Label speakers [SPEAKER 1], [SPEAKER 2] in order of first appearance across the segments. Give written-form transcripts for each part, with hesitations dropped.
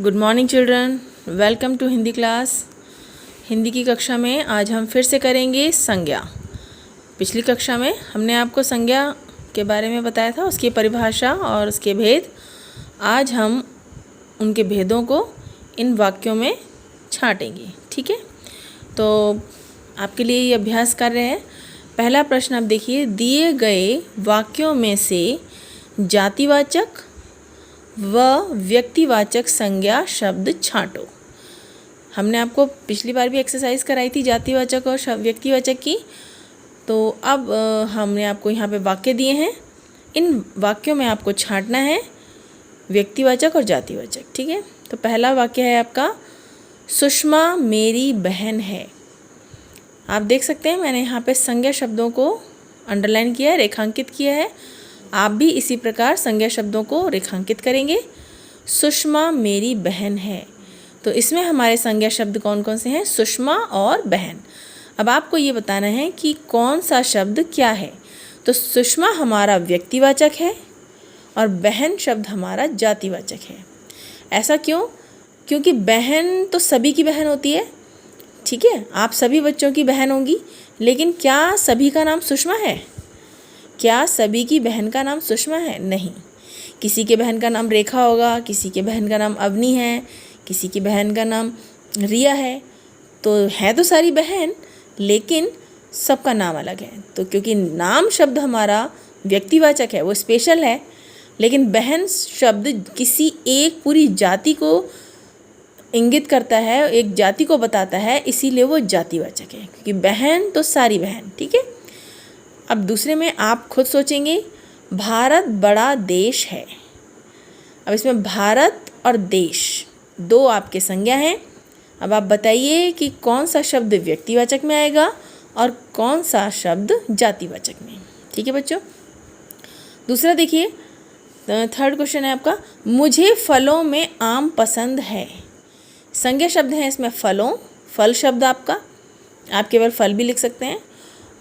[SPEAKER 1] Good morning children, welcome to Hindi class. Hindi की कक्षा में आज हम फिर से करेंगे संज्ञा। पिछली कक्षा में हमने आपको संज्ञा के बारे में बताया था, उसकी परिभाषा और उसके भेद। आज हम उनके भेदों को इन वाक्यों में छांटेंगे। ठीक है, तो आपके लिए ये अभ्यास कार्य है। पहला प्रश्न आप देखिए, दिए गए वाक्यों में से जातिवाचक व व्यक्तिवाचक संज्ञा शब्द छांटो। हमने आपको पिछली बार भी एक्सरसाइज कराई थी जातिवाचक और व्यक्तिवाचक की। तो अब हमने आपको यहाँ पे वाक्य दिए हैं, इन वाक्यों में आपको छांटना है व्यक्तिवाचक और जातिवाचक। ठीक है, तो पहला वाक्य है आपका, सुषमा मेरी बहन है। आप देख सकते हैं मैंने यहाँ पे संज्ञा शब्दों को अंडरलाइन किया है, रेखांकित किया है। आप भी इसी प्रकार संज्ञा शब्दों को रेखांकित करेंगे। सुषमा मेरी बहन है, तो इसमें हमारे संज्ञा शब्द कौन कौन से हैं? सुषमा और बहन। अब आपको ये बताना है कि कौन सा शब्द क्या है। तो सुषमा हमारा व्यक्तिवाचक है और बहन शब्द हमारा जातिवाचक है। ऐसा क्यों? क्योंकि बहन तो सभी की बहन होती है। ठीक है, आप सभी बच्चों की बहन होंगी, लेकिन क्या सभी का नाम सुषमा है? क्या सभी की बहन का नाम सुषमा है? नहीं। किसी के बहन का नाम रेखा होगा, किसी के बहन का नाम अवनी है, किसी की बहन का नाम रिया है। तो है तो सारी बहन, लेकिन सबका नाम अलग है। तो क्योंकि नाम शब्द हमारा व्यक्तिवाचक है, वो स्पेशल है, लेकिन बहन शब्द किसी एक पूरी जाति को इंगित करता है, एक जाति को बताता है, इसीलिए वो जातिवाचक है, क्योंकि बहन तो सारी बहन। ठीक है, अब दूसरे में आप खुद सोचेंगे, भारत बड़ा देश है। अब इसमें भारत और देश दो आपके संज्ञा हैं। अब आप बताइए कि कौन सा शब्द व्यक्तिवाचक में आएगा और कौन सा शब्द जातिवाचक में। ठीक है बच्चों, दूसरा देखिए, थर्ड क्वेश्चन है आपका, मुझे फलों में आम पसंद है। संज्ञा शब्द है इसमें फलों, फल शब्द आपका, आप केवल फल भी लिख सकते हैं,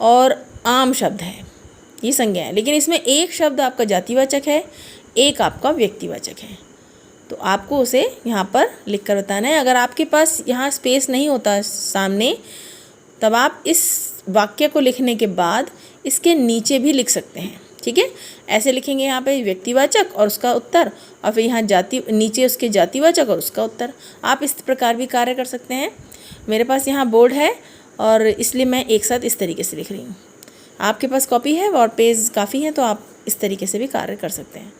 [SPEAKER 1] और आम शब्द है, ये संज्ञा है। लेकिन इसमें एक शब्द आपका जातिवाचक है, एक आपका व्यक्तिवाचक है। तो आपको उसे यहाँ पर लिख कर बताना है। अगर आपके पास यहाँ स्पेस नहीं होता सामने, तब आप इस वाक्य को लिखने के बाद इसके नीचे भी लिख सकते हैं। ठीक है, ऐसे लिखेंगे यहाँ पे व्यक्तिवाचक और उसका उत्तर, और फिर यहाँ नीचे उसके जातिवाचक और उसका उत्तर। आप इस प्रकार भी कार्य कर सकते हैं। मेरे पास यहाँ बोर्ड है और इसलिए मैं एक साथ इस तरीके से लिख रही हूँ। आपके पास कॉपी है और पेज काफ़ी हैं, तो आप इस तरीके से भी कार्य कर सकते हैं।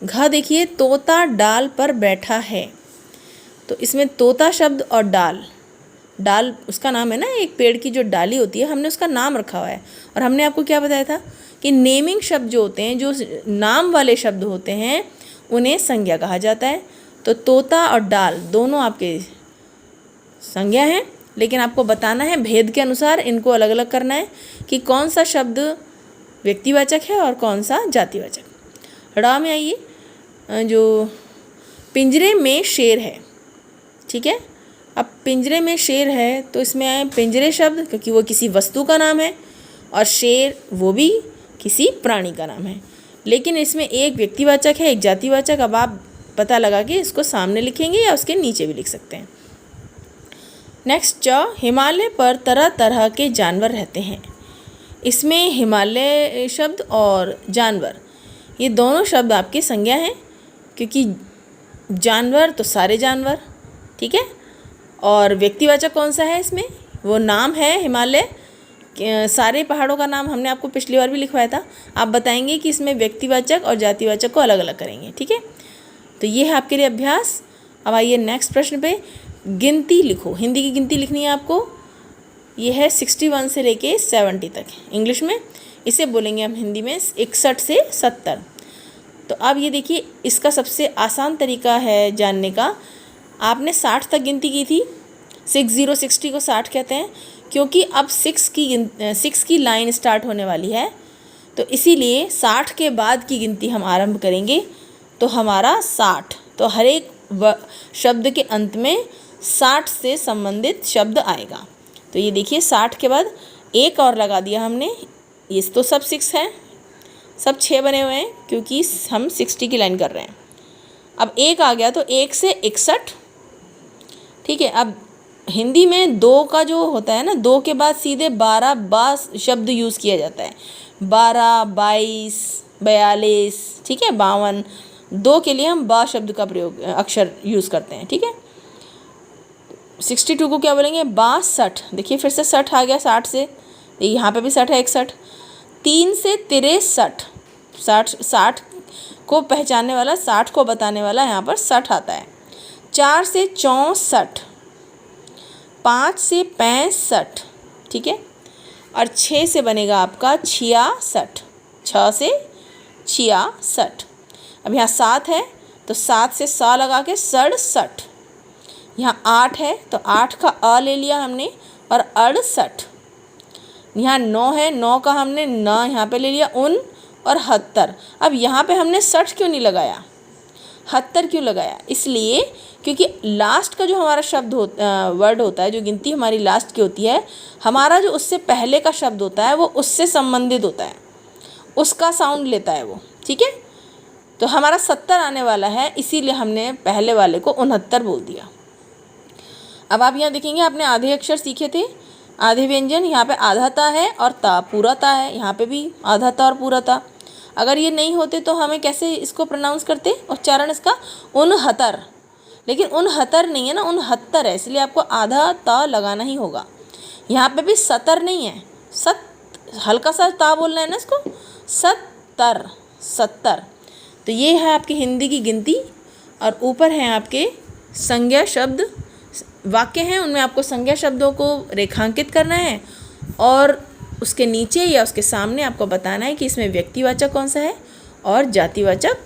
[SPEAKER 1] घ देखिए, तोता डाल पर बैठा है। तो इसमें तोता शब्द और डाल, डाल उसका नाम है ना, एक पेड़ की जो डाली होती है, हमने उसका नाम रखा हुआ है। और हमने आपको क्या बताया था कि नेमिंग शब्द जो होते हैं, जो नाम वाले शब्द होते हैं, उन्हें संज्ञा कहा जाता है। तो तोता और डाल दोनों आपके संज्ञा हैं, लेकिन आपको बताना है भेद के अनुसार, इनको अलग अलग करना है कि कौन सा शब्द व्यक्तिवाचक है और कौन सा जातिवाचक। ड़ा में आइए, जो पिंजरे में शेर है। ठीक है, अब पिंजरे में शेर है तो इसमें आए पिंजरे शब्द, क्योंकि वो किसी वस्तु का नाम है, और शेर वो भी किसी प्राणी का नाम है। लेकिन इसमें एक व्यक्तिवाचक है, एक जातिवाचक। अब आप पता लगा कि इसको सामने लिखेंगे या उसके नीचे भी लिख सकते हैं। नेक्स्ट, च, हिमालय पर तरह तरह के जानवर रहते हैं। इसमें हिमालय शब्द और जानवर, ये दोनों शब्द आपकी संज्ञा हैं, क्योंकि जानवर तो सारे जानवर। ठीक है, और व्यक्तिवाचक कौन सा है इसमें? वो नाम है हिमालय, सारे पहाड़ों का नाम हमने आपको पिछली बार भी लिखवाया था। आप बताएंगे कि इसमें व्यक्तिवाचक और जातिवाचक को अलग अलग करेंगे। ठीक है, तो ये है आपके लिए अभ्यास। अब आइए नेक्स्ट प्रश्न पे, गिनती लिखो। हिंदी की गिनती लिखनी है आपको। ये है 61 से लेके 70 तक इंग्लिश में। इसे बोलेंगे हम हिंदी में 61 से 70। तो अब ये देखिए, इसका सबसे आसान तरीका है जानने का। आपने 60 तक गिनती की थी, 60 को 60 कहते हैं, क्योंकि अब 6 की लाइन स्टार्ट होने वाली है। तो इसीलिए 60 के बाद की गिनती हम आरंभ करेंगे। तो हमारा 60, तो हर एक शब्द के अंत में 60 से संबंधित शब्द आएगा। तो ये देखिए, 60 के बाद एक और लगा दिया हमने। ये तो सब 6 है, सब 6 बने हुए हैं, क्योंकि हम 60 की लाइन कर रहे हैं। अब 1 आ गया तो 1 से 61, ठीक है। अब हिंदी में 2 का जो होता है ना, 2 के बाद सीधे 12 बा शब्द यूज़ किया जाता है, 12, 22, 42, ठीक है, 52। 2 के लिए हम बा शब्द का प्रयोग अक्षर यूज़ करते हैं, ठीक है। 62 को क्या बोलेंगे, 62। देखिए फिर से 60 आ गया, 60 से यहाँ पे भी 60 है, 61। 3 से 63, 60 को पहचानने वाला, 60 को बताने वाला यहाँ पर 60 आता है। 4 से 64, 5 से 65, ठीक है, और 6 से बनेगा आपका 66, 6 से 66। अब यहाँ 7 है तो 7 से सा लगा के 67। यहाँ 8 है तो 8 का अ ले लिया हमने और 68। यहाँ 9 है, 9 का हमने न यहाँ पे ले लिया, उन और 70। अब यहाँ पे हमने 60 क्यों नहीं लगाया, 70 क्यों लगाया, इसलिए क्योंकि लास्ट का जो हमारा शब्द वर्ड होता है, जो गिनती हमारी लास्ट की होती है, हमारा जो उससे पहले का शब्द होता है वो उससे संबंधित होता है, उसका साउंड लेता है वो, ठीक है। तो हमारा 70 आने वाला है, इसीलिए हमने पहले वाले को 69 बोल दिया। अब आप यहाँ देखेंगे आपने आधे अक्षर सीखे थे, आधे व्यंजन, यहाँ पे आधा ता है और ता पूरा ता है, यहाँ पे भी आधा ता और पूरा ता। अगर ये नहीं होते तो हमें कैसे इसको प्रोनाउंस करते, उच्चारण इसका 69, लेकिन 69 नहीं है ना, 69 है, इसलिए आपको आधा ता लगाना ही होगा। यहाँ पे भी 70 नहीं है, हल्का सा ता बोलना है ना इसको, 70। तो ये है आपकी हिंदी की गिनती, और ऊपर हैं आपके संज्ञा शब्द, वाक्य हैं, उनमें आपको संज्ञा शब्दों को रेखांकित करना है और उसके नीचे या उसके सामने आपको बताना है कि इसमें व्यक्तिवाचक कौन सा है और जातिवाचक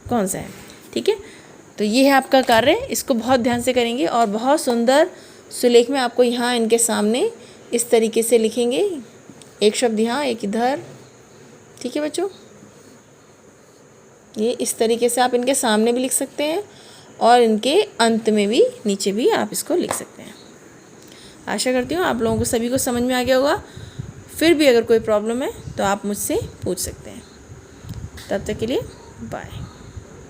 [SPEAKER 1] कौन सा है, ठीक है। तो ये है आपका कार्य, इसको बहुत ध्यान से करेंगे और बहुत सुंदर सुलेख में आपको यहाँ इनके सामने इस तरीके से लिखेंगे, एक शब्द यहाँ एक इधर, ठीक है बच्चों। ये इस तरीके से आप इनके सामने भी लिख सकते हैं और इनके अंत में भी, नीचे भी आप इसको लिख सकते हैं। आशा करती हूँ आप लोगों को सभी को समझ में आ गया होगा। फिर भी अगर कोई प्रॉब्लम है तो आप मुझसे पूछ सकते हैं। तब तक के लिए बाय।